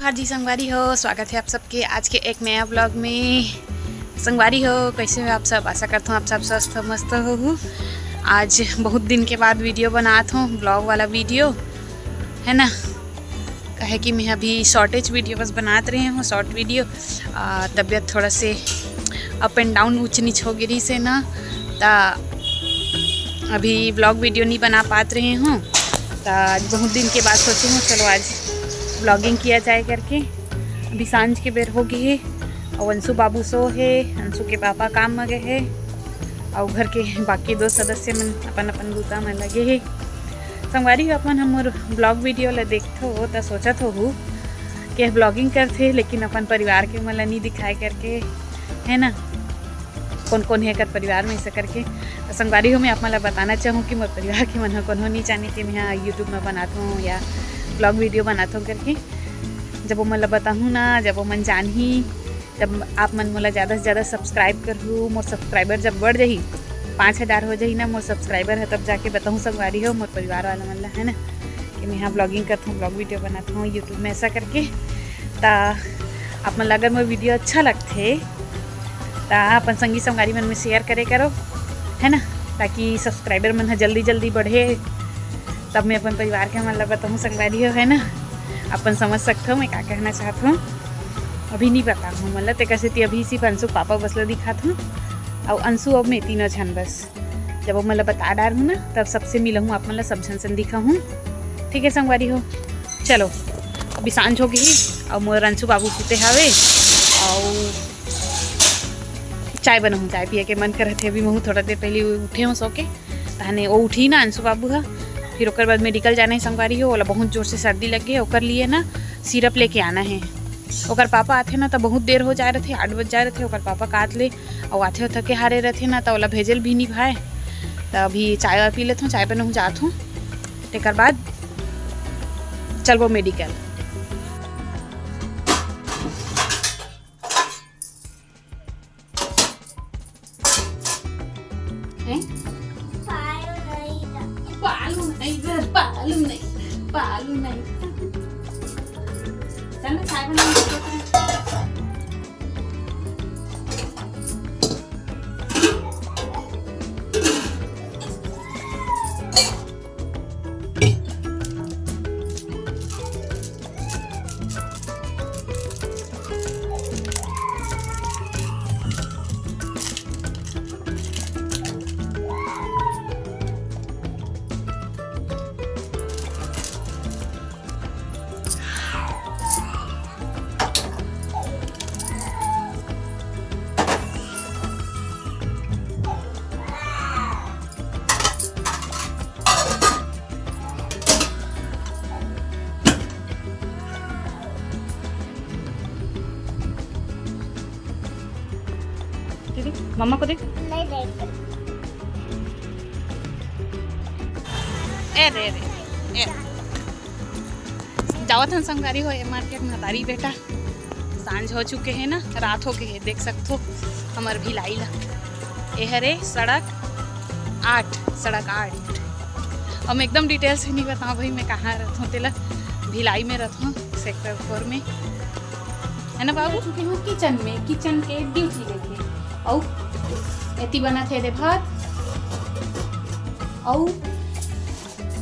जोहार जी संगवारी हो, स्वागत है आप सबके आज के एक नया ब्लॉग में। संगवारी हो, कैसे हो आप सब? आशा करता हूँ आप सब स्वस्थ मस्त हो। आज बहुत दिन के बाद वीडियो बनात हूँ, ब्लॉग वाला वीडियो है ना। कहे कि मैं अभी शॉर्टेज वीडियो बस बनाते रही हूँ, शॉर्ट वीडियो। तबीयत थोड़ा से अप एंड डाउन ऊंच नीच हो गिरी से ना, ता अभी ब्लॉग वीडियो नहीं बना पात रही हूँ। आज बहुत दिन के बाद सोची हूँ चलो आज ब्लॉगिंग किया जाए करके। अभी सांझ के बेर हो गई है और अंशु बाबू सो है, अंशु के पापा काम में गए है और घर के बाकी दो सदस्य मन अपन अपन बूता में लगे है। संगवारी अपन हमर ब्लॉग वीडियो ला देखते हो तो सोचत हो कि ब्लॉगिंग करते लेकिन अपन परिवार के मन नहीं दिखाए करके, है ना। कौन कौन है कर परिवार में ऐसा करके संगवारी हो मैं आप मला बताना चाहूँ कि मोर परिवार के मन कौन नहीं जाने कि मैं यूट्यूब में बनाता हूँ या ब्लॉग वीडियो बनाता हूँ करके। जब वो मतलब बताऊँ ना, जब वो मन जान ही, जब आप मन मोला ज़्यादा से ज़्यादा सब्सक्राइब करूँ, मोर सब्सक्राइबर जब बढ़ जाही 5000 हो जाही ना मोर सब्सक्राइबर है, तब जाके बताऊँ संगवारी हो मोर परिवार वाला मन ला, है ना, कि मैं यहाँ ब्लॉगिंग करता हूँ, ब्लॉग वीडियो बनाता हूँ यूट्यूब में ऐसा करके। ता आप मन अगर मोर वीडियो अच्छा लगते ता अपन संगी संगवारी मन में शेयर करे करो, है ना, ताकि सब्सक्राइबर मन जल्दी जल्दी बढ़े। तब मैं अपन परिवार के मन ला बताऊँ संगवारी हो, है ना। अपन समझ सकते हो मैं क्या कहना चाहता हूँ। अभी नहीं पता हूँ मतलब ते कैसे थी, अभी सिर्फ अंशु पापा बस ला दिखाता हूँ और अंशु अब मैं तीनों छन बस। जब वो मतलब बता डार हूँ ना तब सबसे मिला हूँ, आप मतलब सब झन दिखा हूँ। ठीक है संगवारी हो, चलो अभी सांझ हो गई और मोर अंशु बाबू सुते हावे और चाय बनाऊँ, चाय पिए के मन करे थे। अभी मैं थोड़ा देर पहले उठे हूँ सो के, तहने वो उठी ना अंशु बाबू है। फिर ओकर बाद मेडिकल जाना है संगवारी हो, वाला बहुत जोर से सर्दी लग गई, ओकर लिए ना सिरप लेके आना है। ओकर पापा आते ना तो बहुत देर हो जा रहे थे, 8 बज जा रहे थे। ओकर पापा काट ले और आते थके हारे रहते ना, तो वाला भेजल भी नहीं भाई। तो अभी चाय पी लेता हूँ, चाय बनाऊँ जात हूँ, तेकर बाद चलबो मेडिकल। पालू नहीं चल चाय बना। मम्मा को देख, नहीं देख। ए रे रे जावत हन संगवारी हो मार्केट में तारी बेटा। सांझ हो चुके हैं ना, रात हो गई है, देख सकते हो हमार भिलाई ला। ये हरे सड़क 8 हम एकदम डिटेल से नहीं बताऊँ भाई मैं कहाँ रहता हूँ। तेला भिलाई में रहता हूँ, सेक्टर 4 में, है ना बाबू। चुकी हूँ किचन में, किचन के ड्यूटी लेके और एती बना थे दे भात और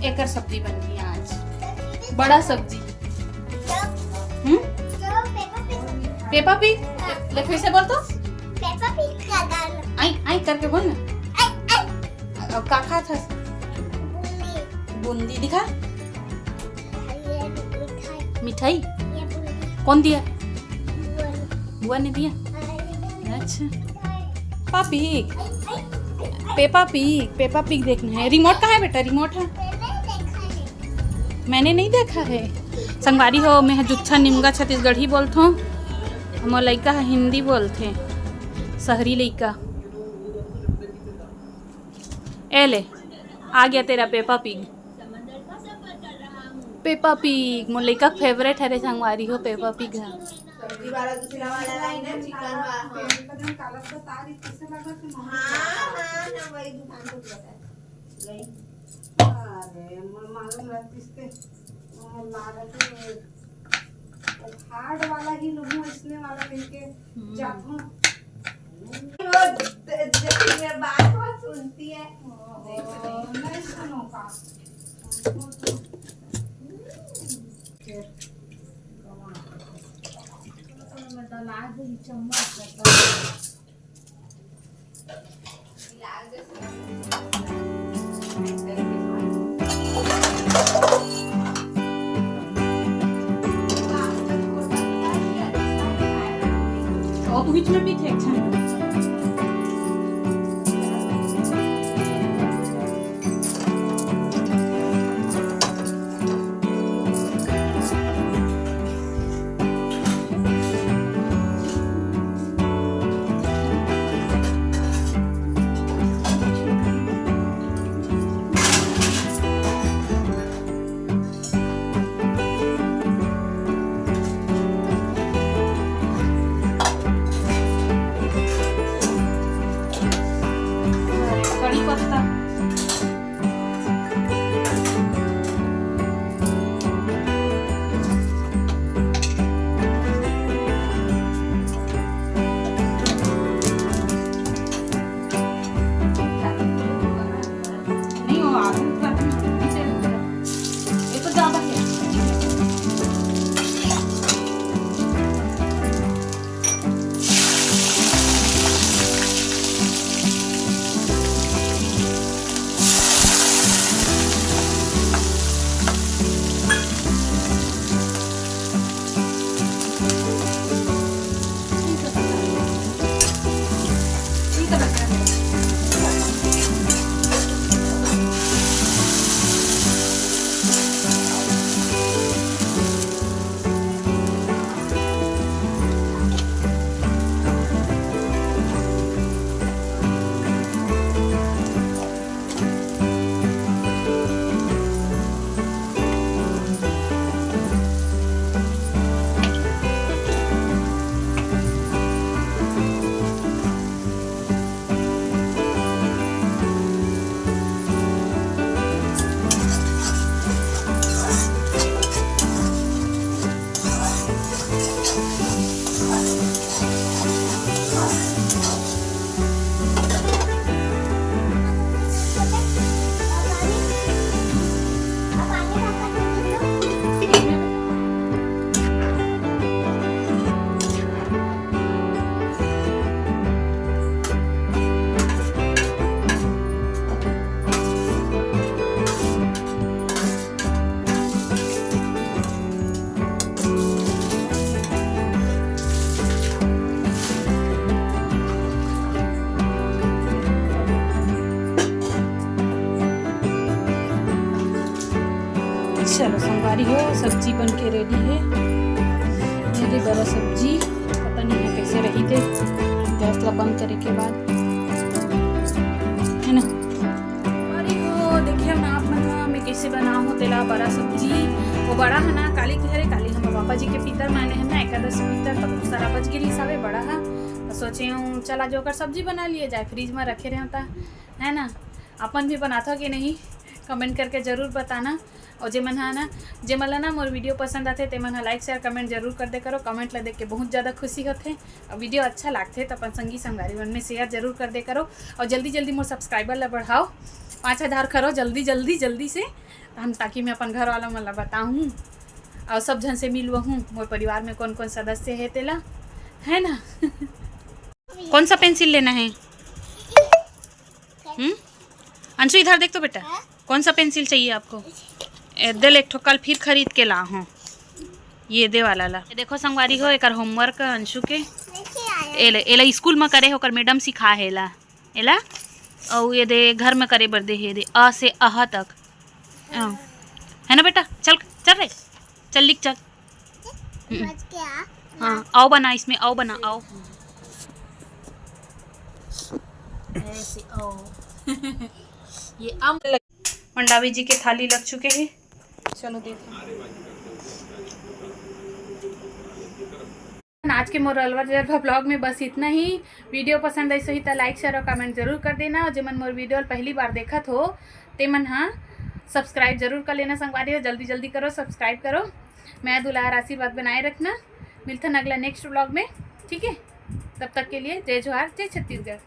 एक सब्जी बन गई आज, बड़ा सब्जी। पेपा पिग ले फिर से बोल तो, पेपा पिग का गाना आई आई करके बोल ना। अब का खा था? बूंदी दिखा, मिठाई कौन दिया? बुआ ने दिया। अच्छा पेपा पिग देखना है। रिमोट कहाँ है बेटा? रिमोट है, मैंने नहीं देखा है। संगवारी हो मैं जुच्छा निमगा छत्तीसगढ़ी बोलते हूँ, हमारे लड़का हिंदी बोलते हैं, शहरी लड़का। ए ले आ गया तेरा पेपा पिग। मोर लड़का फेवरेट है रे संगवारी हो, पेपा पिग है। हार्ड वाला ही लूँ, इसलिए वाला लेके जाऊँ। बात बहुत सुनती है, नहीं सुनो का और तो बीच में भी थे अच्छा। कड़ी पत्ता नहीं हो आगे ये तो ज्यादा है। चलो संगवारी हो, सब्जी बन के रेडी है। मेरी बड़ा सब्जी पता नहीं है कैसे रही थे गैस ला बंद करे के बाद, है ना। अरे हो देखिए ना आप मैं कैसे बनाऊँ तेला बड़ा सब्जी। वो बड़ा है ना काली के हरे काली हम पापा जी के पितर माने हैं ना, एकादशी पितर तब सारा बच गिर हिसाबे बड़ा है तो सोचे हूँ चला जोकर सब्जी बना लिए जाए, फ्रिज में रखे रहता है ना। अपन भी बनाता कि नहीं कमेंट करके ज़रूर बताना। और जे मन है ना जे मला ना मोर वीडियो पसंद आते ते मन लाइक शेयर कमेंट जरूर कर दे करो। कमेंट ला देख के बहुत ज़्यादा खुशी होते और वीडियो अच्छा लगते तो अपन संगी संगारी मन में शेयर जरूर कर दे करो। और जल्दी जल्दी मोर सब्सक्राइबर ला बढ़ाओ, 5000 करो जल्दी जल्दी जल्दी से हम, ताकि मैं अपन घर वाला मन ला बताऊँ और सब जन से मिलवहूँ मोर परिवार में कौन कौन सदस्य है तेला, है ना। कौन सा पेंसिल लेना है? अंशु इधर देख तो बेटा, कौन सा पेंसिल चाहिए आपको? दिल एक ठो कल फिर खरीद के ला हूँ, ये दे वाला ला। देखो संगवारी हो एक होमवर्क अंशु के एला स्कूल में करे होकर मैडम सिखा है एला एला और ये दे घर में करे बर दे है दे अ से अह तक, है ना बेटा। चल चल रे चल लिख चल। हाँ आओ बना, इसमें आओ बना आओ ऐसे आओ। ये मंडावी जी के थाली लग चुके हैं, चलो देखो। आज के मोर अलवर जरभा ब्लॉग में बस इतना ही। वीडियो पसंद आई सही तो लाइक शेयर और कमेंट जरूर कर देना। और जेमन मोर वीडियो पहली बार देखा हो तेमन हाँ सब्सक्राइब जरूर कर लेना संगवारी हो, जल्दी जल्दी करो सब्सक्राइब करो। मैं दुलार आशीर्वाद बनाए रखना। मिलते हैं अगला नेक्स्ट व्लॉग में, ठीक है। तब तक के लिए जय जोहार, जय छत्तीसगढ़।